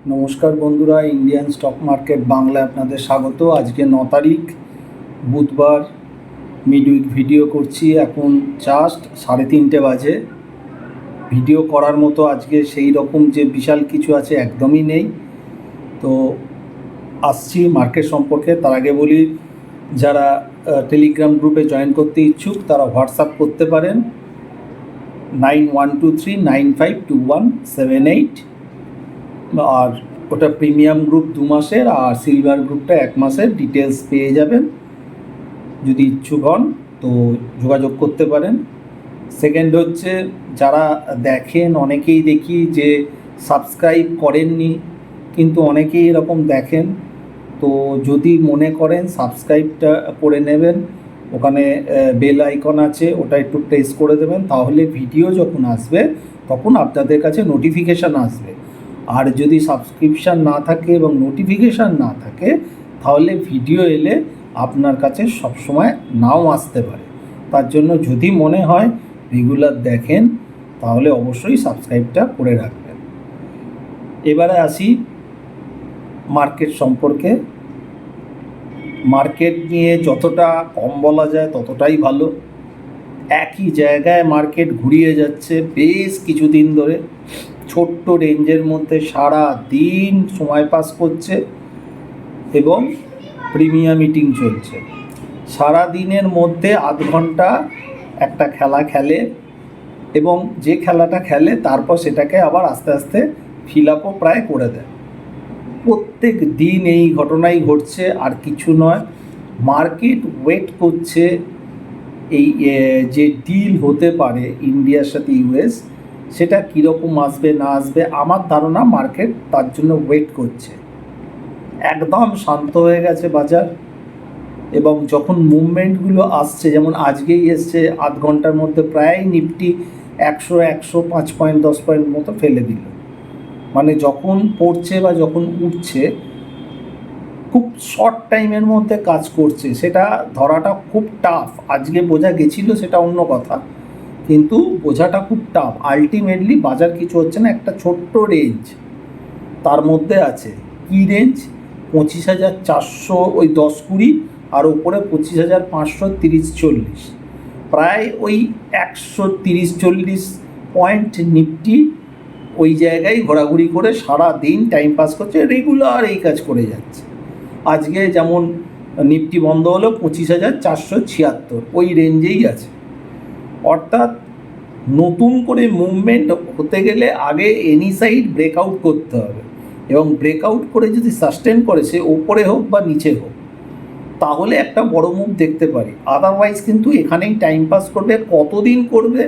নমস্কার বন্ধুরা, Indian stock market বাংলায় আপনাদের স্বাগত। আজকে 9 তারিখ বুধবার, মিডউইক ভিডিও করছি। এখন জাস্ট 3:30 বাজে। ভিডিও করার মতো আজকে সেই রকম যে বিশাল কিছু আছে একদমই নেই। তো আসছি মার্কেট সম্পর্কে। তার আগে বলি, যারা টেলিগ্রাম গ্রুপে জয়েন করতে ইচ্ছুক তারা হোয়াটসঅ্যাপ করতে পারেন 9123952178। আর ওটা প্রিমিয়াম গ্রুপ 2 মাসের, আর সিলভার গ্রুপটা 1 মাসের ডিটেলস পেয়ে যাবেন। যদি ইচ্ছুক হন তো যোগাযোগ করতে পারেন। সেকেন্ড হচ্ছে, যারা দেখেন, অনেকেই দেখি যে সাবস্ক্রাইব করেননি, কিন্তু অনেকেই এরকম দেখেন। তো যদি মনে করেন সাবস্ক্রাইবটা করে নেবেন, ওখানে বেল আইকন আছে, ওটা একটু প্রেস করে দেবেন, তাহলে ভিডিও যখন আসবে তখন আপনাদের কাছে নোটিফিকেশান আসবে। আর যদি সাবস্ক্রিপশান না থাকে এবং নোটিফিকেশান না থাকে, তাহলে ভিডিও এলে আপনার কাছে সবসময় নাও আসতে পারে। তার জন্য যদি মনে হয় রেগুলার দেখেন, তাহলে অবশ্যই সাবস্ক্রাইবটা করে রাখবেন। এবারে আসি মার্কেট সম্পর্কে। মার্কেট নিয়ে যতটা কম বলা যায় ততটাই ভালো। একই জায়গায় মার্কেট ঘুরিয়ে যাচ্ছে বেশ কিছুদিন ধরে, ছোট্ট রেঞ্জের মধ্যে সারা দিন সময় পাস করছে এবং প্রিমিয়াম মিটিং চলছে। সারা দিনের মধ্যে আধ ঘন্টা একটা খেলা খেলে এবং যে খেলাটা খেলে তারপর সেটাকে আবার আস্তে আস্তে ফিল আপও প্রায় করে দেয়। প্রত্যেক দিন এই ঘটনাই ঘটছে, আর কিছু নয়। মার্কেট ওয়েট করছে এই যে ডিল হতে পারে ইন্ডিয়ার সাথে ইউএস, সেটা কীরকম আসবে না আসবে। আমার ধারণা মার্কেট তার জন্য ওয়েট করছে। একদম শান্ত হয়ে গেছে বাজার, এবং যখন মুভমেন্টগুলো আসছে, যেমন আজকেই এসছে, আধ ঘন্টার মধ্যে প্রায় নিফটি 100-105 পয়েন্ট 10 পয়েন্ট মতো ফেলে দিল। মানে যখন পড়ছে বা যখন উঠছে খুব শর্ট টাইমের মধ্যে কাজ করছে, সেটা ধরাটা খুব টাফ। আজকে বোঝা গেছিলো সেটা অন্য কথা, কিন্তু বোঝাটা খুব টাফ। আলটিমেটলি বাজার কিছু হচ্ছে না, একটা ছোট্ট রেঞ্জ তার মধ্যে আছে। কী রেঞ্জ? 25,400, ওই 10-20, আর ওপরে 25,530-40, প্রায় ওই 130-40 পয়েন্ট নিফটি ওই জায়গায় ঘোরাঘুরি করে সারা দিন টাইম পাস করছে, রেগুলার এই কাজ করে যাচ্ছে। আজকে যেমন নিফটি বন্ধ হলো 25,476, ওই রেঞ্জেই আছে। অর্থাৎ নতুন করে মুভমেন্ট হতে গেলে আগে এনি সাইড ব্রেকআউট করতে হবে, এবং ব্রেকআউট করে যদি সাস্টেন করে, সে ওপরে হোক বা নিচে হোক, তাহলে একটা বড় মুভ দেখতে পারি। আদারওয়াইজ কিন্তু এখানেই টাইম পাস করবে। কতদিন করবে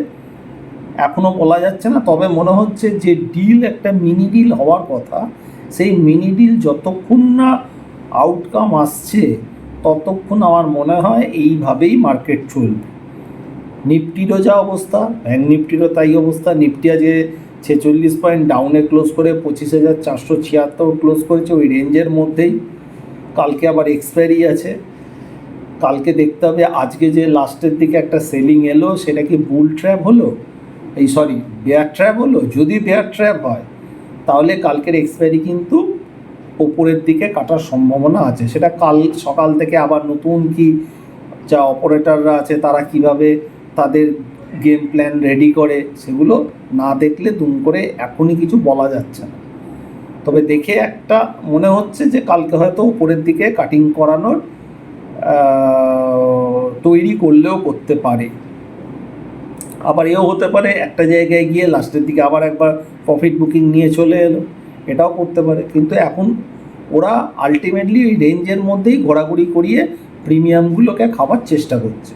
এখনও বলা যাচ্ছে না। তবে মনে হচ্ছে যে ডিল, একটা মিনি ডিল হওয়ার কথা, সেই মিনি ডিল যতক্ষণ না আউটকাম আসছে ততক্ষণ আমার মনে হয় এইভাবেই মার্কেট চলবে। নিফটিরও যা অবস্থা, ব্যাঙ্ক নিফটিরও তাই অবস্থা। নিফটি আজকে 46 পয়েন্ট ডাউনে ক্লোজ করে 25,476 ক্লোজ করেছে, ওই রেঞ্জের মধ্যেই। কালকে আবার এক্সপায়ারি আছে, কালকে দেখতে হবে। আজকে যে লাস্টের দিকে একটা সেলিং এলো, সেটা কি বুল ট্র্যাপ হলো, বেয়ার ট্র্যাপ হলো? যদি বেয়ার ট্র্যাপ হয়, তাহলে কালকের এক্সপায়ারি কিন্তু ওপরের দিকে কাটার সম্ভাবনা আছে। সেটা কাল সকাল থেকে আবার নতুন কি যা অপারেটররা আছে তারা কিভাবে তাদের গেম প্ল্যান রেডি করে, সেগুলো না দেখলে দুম করে এখনই কিছু বলা যাচ্ছে না। তবে দেখে একটা মনে হচ্ছে যে কালকে হয়তো উপরের দিকে কাটিং করানোর তৈরি করলেও করতে পারে। আবার এও হতে পারে একটা জায়গায় গিয়ে লাস্টের দিকে আবার একবার প্রফিট বুকিং নিয়ে চলে এলো, এটাও করতে পারে। কিন্তু এখন ওরা আলটিমেটলি ওই রেঞ্জের মধ্যেই ঘোরাঘুরি করিয়ে প্রিমিয়ামগুলোকে খাবার চেষ্টা করছে।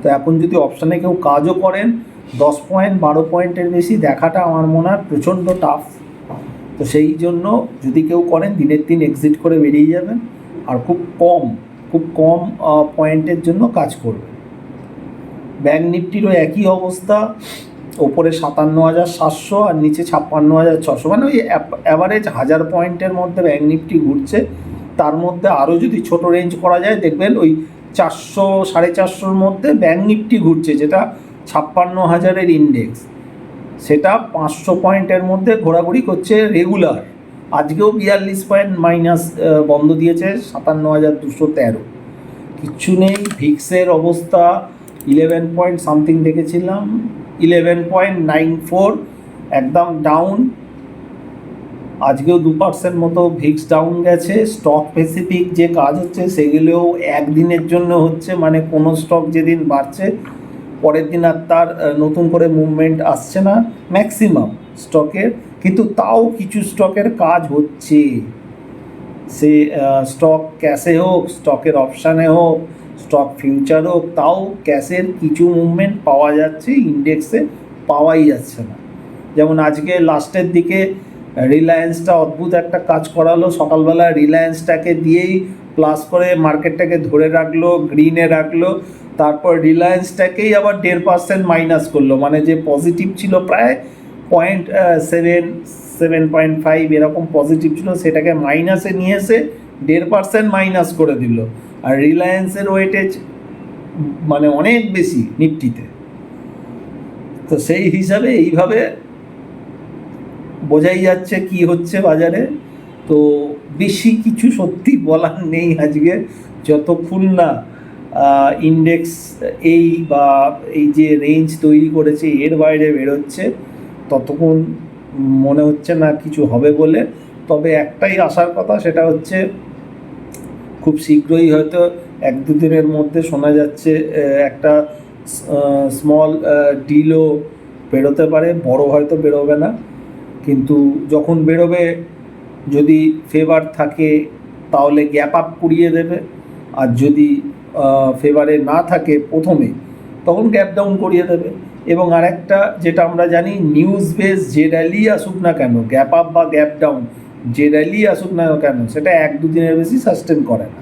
তো এখন যদি অপশানে কেউ কাজও করেন, 10 পয়েন্ট 12 পয়েন্টের বেশি দেখাটা আমার মনে হয় প্রচণ্ড টাফ। তো সেই জন্য যদি কেউ করেন, দিনের দিন এক্সিট করে বেরিয়ে যাবেন, আর খুব কম পয়েন্টের জন্য কাজ করবেন। ব্যাঙ্ক নিফটিরও একই অবস্থা, ওপরে 57,700 আর নিচে 56,600, মানে ওই অ্যাভারেজ 1000 পয়েন্টের মধ্যে ব্যাঙ্ক নিফটি ঘুরছে। তার মধ্যে আরও যদি ছোট রেঞ্জ করা যায়, দেখবেন ওই 400 450-র মধ্যে ব্যাঙ্ক নিফটি ঘুরছে, যেটা 56,000-এর ইন্ডেক্স, সেটা 500 পয়েন্টের মধ্যে ঘোরাঘুরি করছে রেগুলার। আজকেও 42 পয়েন্ট মাইনাস বন্ধ দিয়েছে, 57,213। কিচ্ছু নেই। ভিক্সের অবস্থা 11 পয়েন্ট সামথিং দেখেছিলাম, 11.94, একদম ডাউন। আজকেও 2% মতো ভিক্স ডাউন গেছে। স্টক স্পেসিফিক যে কাজ হচ্ছে সেগুলোও একদিনের জন্য হচ্ছে, মানে কোনো স্টক যেদিন বাড়ছে পরের দিন আর তার নতুন করে মুভমেন্ট আসছে না ম্যাক্সিমাম স্টকের, কিন্তু তাও কিছু স্টকের কাজ হচ্ছে। সে স্টক ক্যাশে হোক, স্টকের অপশানে হোক, স্টক ফিউচার হোক, তাও ক্যাশের কিছু মুভমেন্ট পাওয়া যাচ্ছে, ইন্ডেক্সে পাওয়াই যাচ্ছে না। যেমন আজকে লাস্টের দিকে রিলায়েন্সটা অদ্ভুত একটা কাজ করালো, সকালবেলা রিলায়েন্সটাকে দিয়েই প্লাস করে মার্কেটটাকে ধরে রাখলো, গ্রিনে রাখলো, তারপর রিলায়েন্সটাকেই আবার 1.5% মাইনাস করলো, মানে যে পজিটিভ ছিল প্রায় 7.5 এরকম পজিটিভ ছিল, সেটাকে মাইনাসে নিয়ে এসে 1.5% মাইনাস করে দিল। আর রিলায়েন্সের ওয়েটেজ মানে অনেক বেশি নিফটিতে, তো সেই হিসাবে এইভাবে বোঝাই যাচ্ছে কি হচ্ছে বাজারে। তো বেশি কিছু সত্যি বলার নেই আজকে, যতক্ষণ না ইন্ডেক্স এই বা এই যে রেঞ্জ তৈরি করেছে এর বাইরে বেরোচ্ছে ততক্ষণ মনে হচ্ছে না কিছু হবে বলে। তবে একটাই আসার কথা, সেটা হচ্ছে খুব শীঘ্রই হয়তো 1-2 দিনের মধ্যে শোনা যাচ্ছে একটা স্মল ডিলও বেরোতে পারে, বড় হয়তো বেরোবে না, কিন্তু যখন বেরোবে যদি ফেভার থাকে তাহলে গ্যাপ আপ করিয়ে দেবে, আর যদি ফেভারে না থাকে প্রথমে তখন গ্যাপ ডাউন করিয়ে দেবে। এবং আরেকটা যেটা আমরা জানি, নিউজ বেস যে র্যালি আসুক না কেন, গ্যাপ আপ বা গ্যাপ ডাউন যে র্যালি আসুক না কেন, সেটা 1-2 দিনের বেশি সাস্টেন করে না,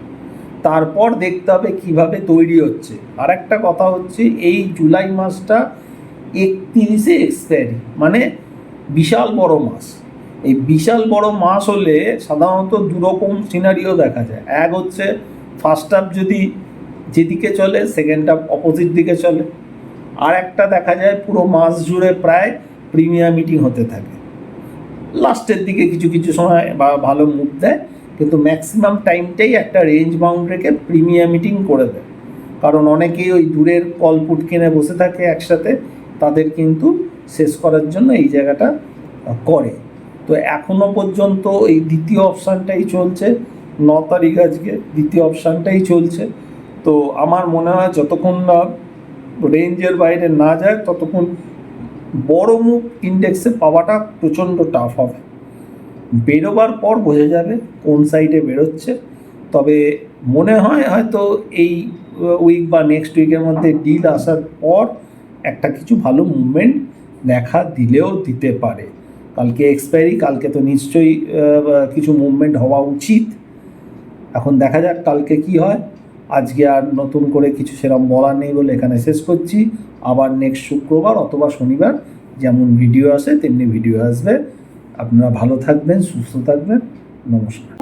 তারপর দেখতে হবে কীভাবে তৈরি হচ্ছে। আর একটা কথা হচ্ছে, এই জুলাই মাসটা 31-এ এক্সপায়ারি, মানে বিশাল বড় মাস। এই বিশাল বড় মাস হলে সাধারণত দুরকম সিনারিও দেখা যায়। এক হচ্ছে ফার্স্ট হাফ যদি যেদিকে চলে, সেকেন্ড হাফ অপোজিট দিকে চলে। আর একটা দেখা যায় পুরো মাস জুড়ে প্রায় প্রিমিয়ার মিটিং হতে থাকে, লাস্টের দিকে কিছু কিছু সময় বা ভালো মুভ দেয়, কিন্তু ম্যাক্সিমাম টাইমটাই একটা রেঞ্জ বাউন্ড রেখে প্রিমিয়ার মিটিং করে দেয়। কারণ অনেকেই ওই দূরের কল পুট কিনে বসে থাকে একসাথে, তাদের কিন্তু শেষ করার জন্য এই জায়গাটা করে। তো এখনও পর্যন্ত এই দ্বিতীয় অপশানটাই চলছে, 9 তারিখ আজকে দ্বিতীয় অপশানটাই চলছে। তো আমার মনে হয় যতক্ষণ না রেঞ্জের বাইরে না যায় ততক্ষণ বড় মুভ ইন্ডেক্সে পাওয়াটা প্রচণ্ড টাফ হবে। বেরোবার পর বোঝা যাবে কোন সাইডে বেরোচ্ছে। তবে মনে হয় হয়তো এই উইক বা নেক্সট উইকের মধ্যে ডিল আসার পর একটা কিছু ভালো মুভমেন্ট দেখা দিলেও দিতে পারে। কালকে এক্সপায়ারি, কালকে তো নিশ্চয়ই কিছু মুভমেন্ট হওয়া উচিত। এখন দেখা যাক কালকে কি হয়। আজকে আর নতুন করে কিছু সেরকম বলার নেই বলে এখানে শেষ করছি। আবার নেক্সট শুক্রবার অথবা শনিবার যেমন ভিডিও আসে তেমনি ভিডিও আসবে। আপনারা ভালো থাকবেন, সুস্থ থাকবেন। নমস্কার।